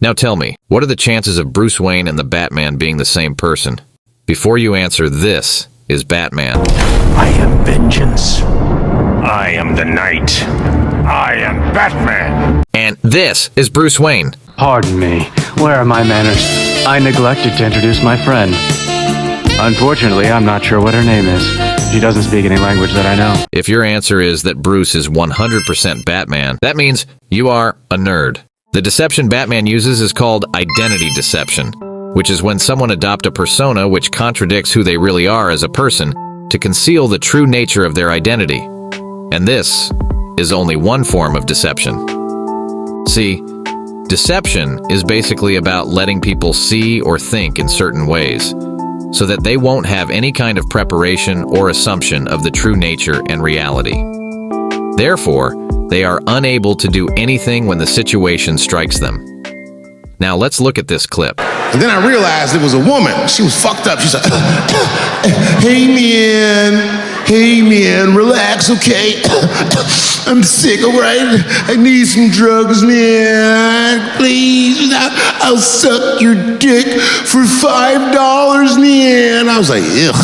Now tell me, what are the chances of Bruce Wayne and the Batman being the same person? Before you answer, this is Batman. I am vengeance. I am the night. I am Batman. And this is Bruce Wayne. Pardon me, where are my manners? I neglected to introduce my friend. Unfortunately, I'm not sure what her name is. She doesn't speak any language that I know. If your answer is that Bruce is 100% Batman, that means you are a nerd. The deception Batman uses is called identity deception, which is when someone adopts a persona which contradicts who they really are as a person to conceal the true nature of their identity. And this is only one form of deception. See, deception is basically about letting people see or think in certain ways, so that they won't have any kind of preparation or assumption of the true nature and reality. Therefore, they are unable to do anything when the situation strikes them. Now let's look at this clip. And then I realized it was a woman. She was fucked up. She's like, hey man, relax, okay? I'm sick, all right? I need some drugs, man. Please, I'll suck your dick for $5, man. I was like, ugh.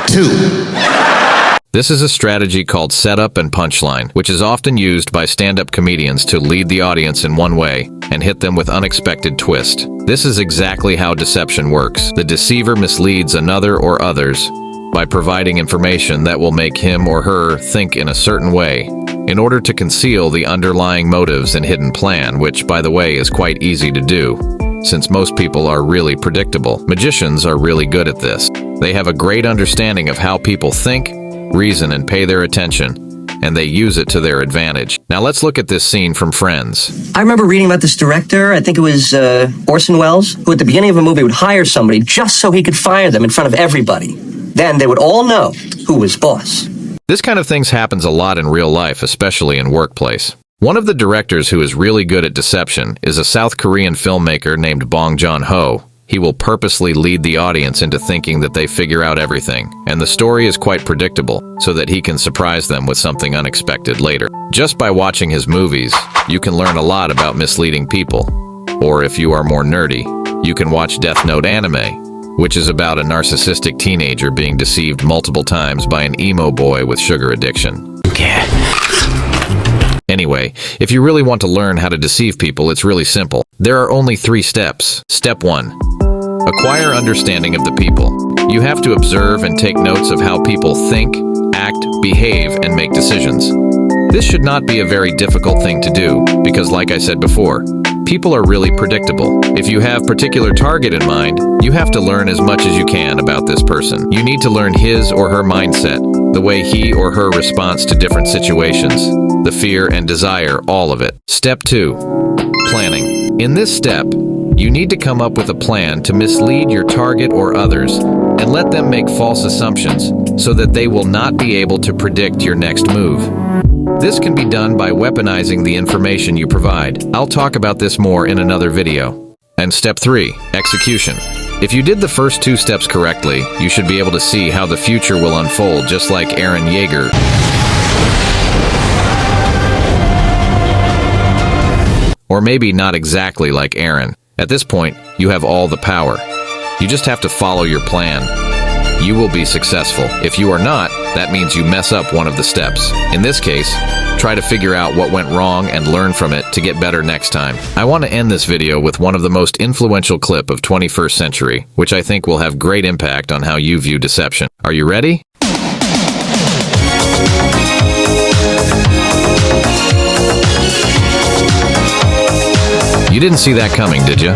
2. This is a strategy called setup and punchline, which is often used by stand-up comedians to lead the audience in one way and hit them with unexpected twist. This is exactly how deception works. The deceiver misleads another or others by providing information that will make him or her think in a certain way in order to conceal the underlying motives and hidden plan, which, by the way, is quite easy to do, since most people are really predictable. Magicians are really good at this. They have a great understanding of how people think, reason, and pay their attention, and they use it to their advantage. Now let's look at this scene from Friends. I remember reading about this director, I think it was Orson Welles, who at the beginning of a movie would hire somebody just so he could fire them in front of everybody. Then they would all know who was boss. This kind of things happens a lot in real life, especially in workplace. One of the directors who is really good at deception is a South Korean filmmaker named Bong Joon-ho. He will purposely lead the audience into thinking that they figure out everything, and the story is quite predictable, so that he can surprise them with something unexpected later. Just by watching his movies, you can learn a lot about misleading people. Or if you are more nerdy, you can watch Death Note anime, which is about a narcissistic teenager being deceived multiple times by an emo boy with sugar addiction. Anyway, if you really want to learn how to deceive people, it's really simple. There are only 3 steps. Step 1. Acquire understanding of the people. You have to observe and take notes of how people think, act, behave, and make decisions. This should not be a very difficult thing to do, because like I said before, people are really predictable. If you have a particular target in mind, you have to learn as much as you can about this person. You need to learn his or her mindset, the way he or her responds to different situations, the fear and desire, all of it. Step 2. Planning. In this step, you need to come up with a plan to mislead your target or others and let them make false assumptions so that they will not be able to predict your next move. This can be done by weaponizing the information you provide. I'll talk about this more in another video. And step 3, execution. If you did the first 2 steps correctly, you should be able to see how the future will unfold, just like Eren Yeager. Or maybe not exactly like Eren. At this point, you have all the power. You just have to follow your plan. You will be successful. If you are not, that means you mess up one of the steps. In this case, try to figure out what went wrong and learn from it to get better next time. I want to end this video with one of the most influential clip of 21st century, which I think will have great impact on how you view deception. Are you ready? You didn't see that coming, did you?